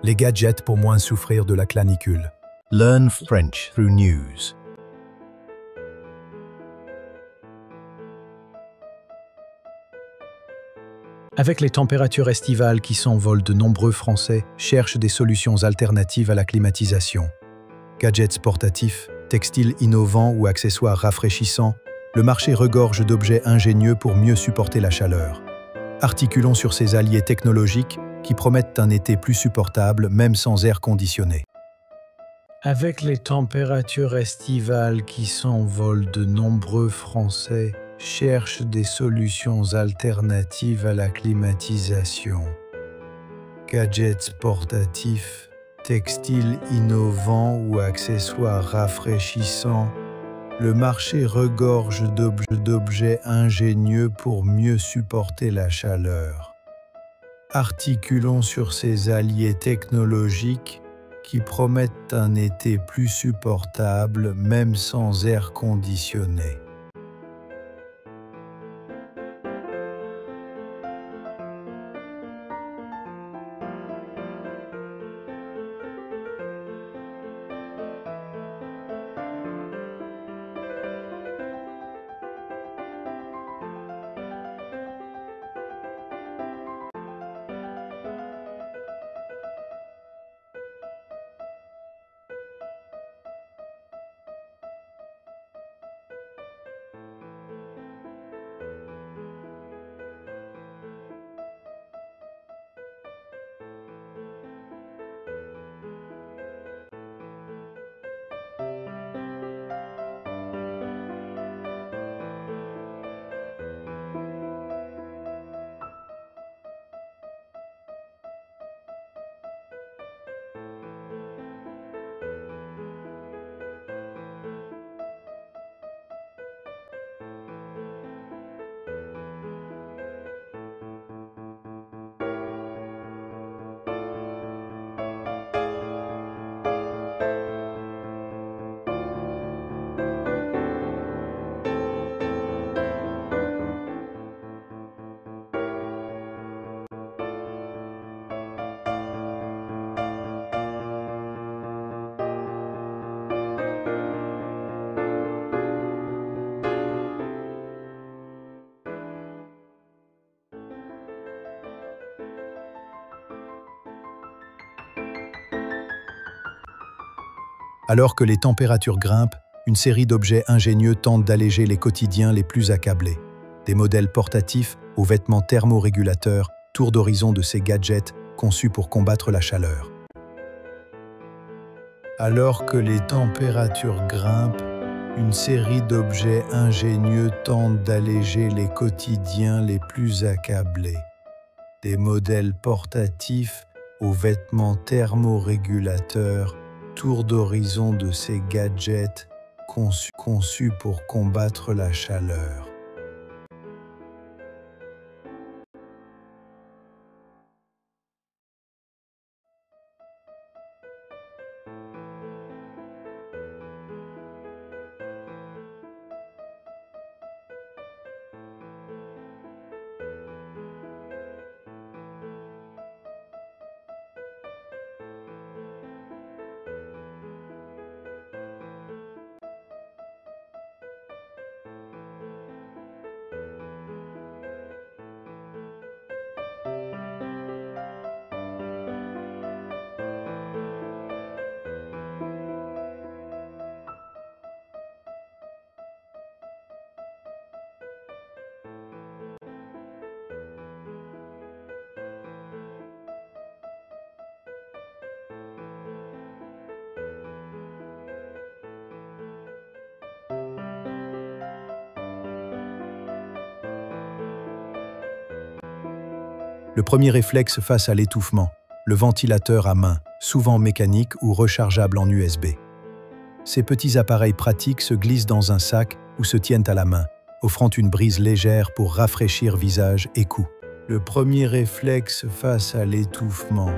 Les gadgets pour moins souffrir de la canicule. Learn French through news. Avec les températures estivales qui s'envolent, de nombreux Français cherchent des solutions alternatives à la climatisation. Gadgets portatifs, textiles innovants ou accessoires rafraîchissants, le marché regorge d'objets ingénieux pour mieux supporter la chaleur. Articulons sur ces alliés technologiques qui promettent un été plus supportable, même sans air conditionné. Avec les températures estivales qui s'envolent, de nombreux Français cherchent des solutions alternatives à la climatisation. Gadgets portatifs, textiles innovants ou accessoires rafraîchissants, le marché regorge d'objets ingénieux pour mieux supporter la chaleur. Articulons sur ces alliés technologiques qui promettent un été plus supportable, même sans air conditionné. Alors que les températures grimpent, une série d'objets ingénieux tentent d'alléger les quotidiens les plus accablés. Des modèles portatifs aux vêtements thermorégulateurs, tour d'horizon de ces gadgets conçus pour combattre la chaleur. Alors que les températures grimpent, une série d'objets ingénieux tentent d'alléger les quotidiens les plus accablés. Des modèles portatifs aux vêtements thermorégulateurs, tour d'horizon de ces gadgets conçus pour combattre la chaleur. Le premier réflexe face à l'étouffement, le ventilateur à main, souvent mécanique ou rechargeable en USB. Ces petits appareils pratiques se glissent dans un sac ou se tiennent à la main, offrant une brise légère pour rafraîchir visage et cou. Le premier réflexe face à l'étouffement,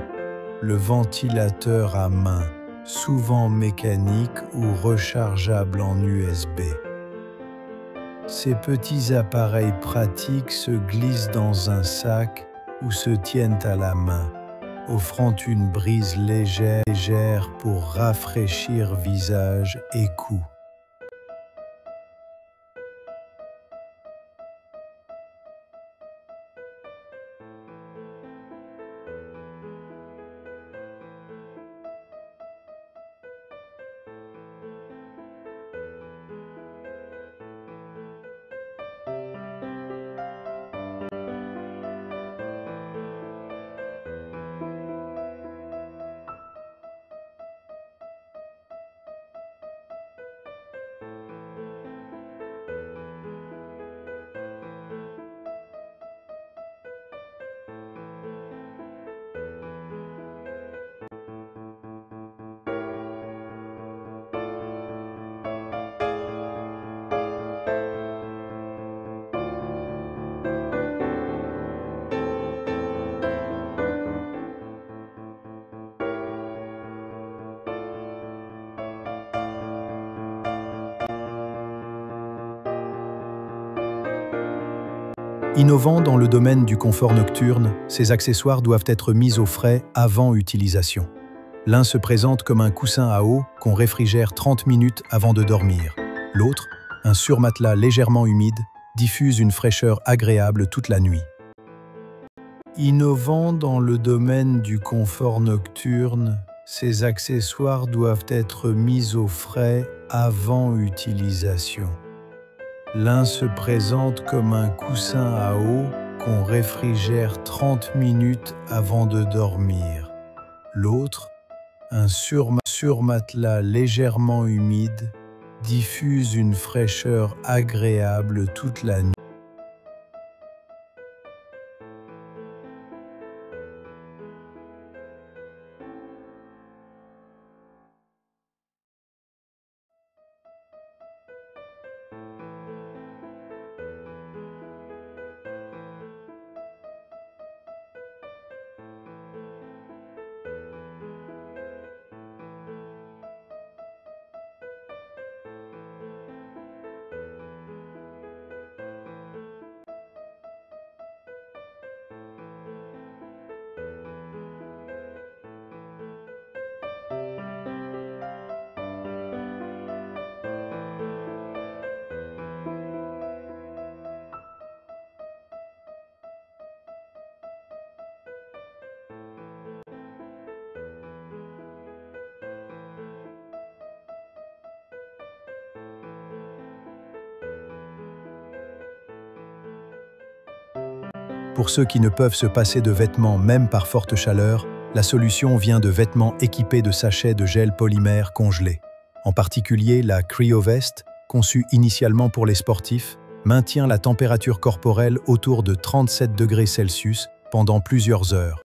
le ventilateur à main, souvent mécanique ou rechargeable en USB. Ces petits appareils pratiques se glissent dans un sac ou se tiennent à la main, offrant une brise légère pour rafraîchir visage et cou. Innovant dans le domaine du confort nocturne, ces accessoires doivent être mis au frais avant utilisation. L'un se présente comme un coussin à eau qu'on réfrigère 30 minutes avant de dormir. L'autre, un surmatelas légèrement humide, diffuse une fraîcheur agréable toute la nuit. Innovant dans le domaine du confort nocturne, ces accessoires doivent être mis au frais avant utilisation. L'un se présente comme un coussin à eau qu'on réfrigère 30 minutes avant de dormir. L'autre, un surmatelas légèrement humide, diffuse une fraîcheur agréable toute la nuit. Pour ceux qui ne peuvent se passer de vêtements même par forte chaleur, la solution vient de vêtements équipés de sachets de gel polymère congelé. En particulier, la CryoVest, conçue initialement pour les sportifs, maintient la température corporelle autour de 37 degrés Celsius pendant plusieurs heures.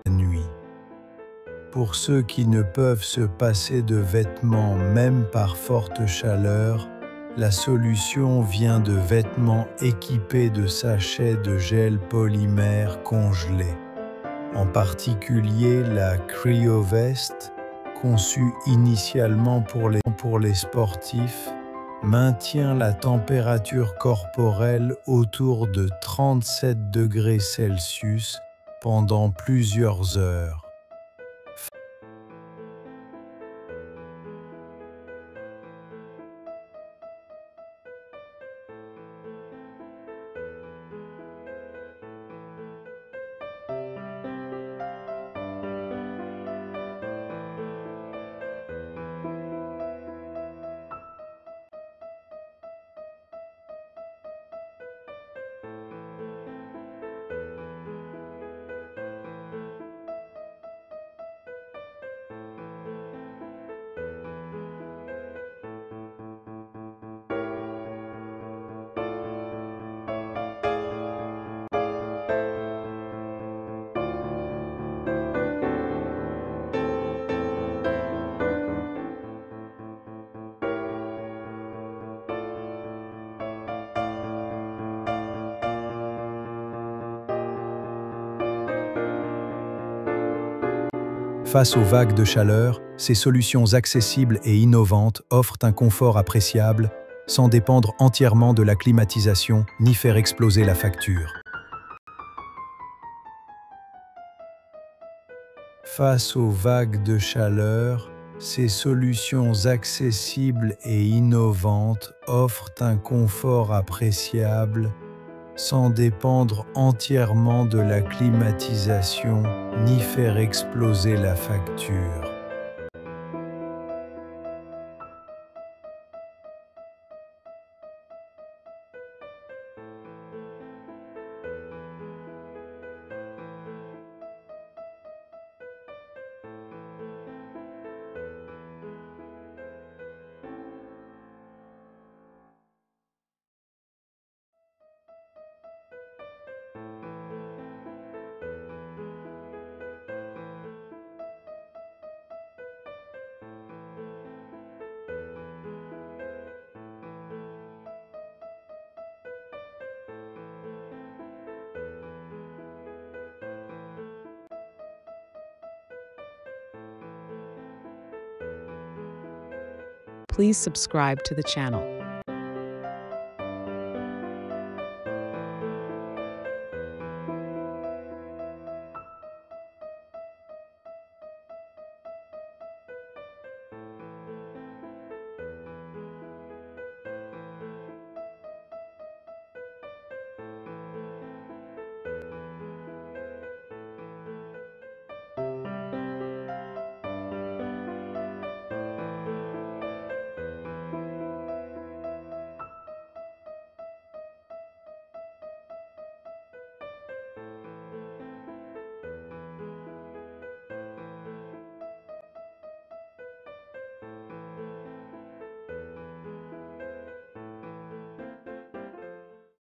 Nuit. Pour ceux qui ne peuvent se passer de vêtements même par forte chaleur, la solution vient de vêtements équipés de sachets de gel polymère congelé. En particulier, la CryoVest, conçue initialement pour les sportifs, maintient la température corporelle autour de 37 degrés Celsius pendant plusieurs heures. Face aux vagues de chaleur, ces solutions accessibles et innovantes offrent un confort appréciable, sans dépendre entièrement de la climatisation ni faire exploser la facture. Face aux vagues de chaleur, ces solutions accessibles et innovantes offrent un confort appréciable sans dépendre entièrement de la climatisation ni faire exploser la facture. Please subscribe to the channel.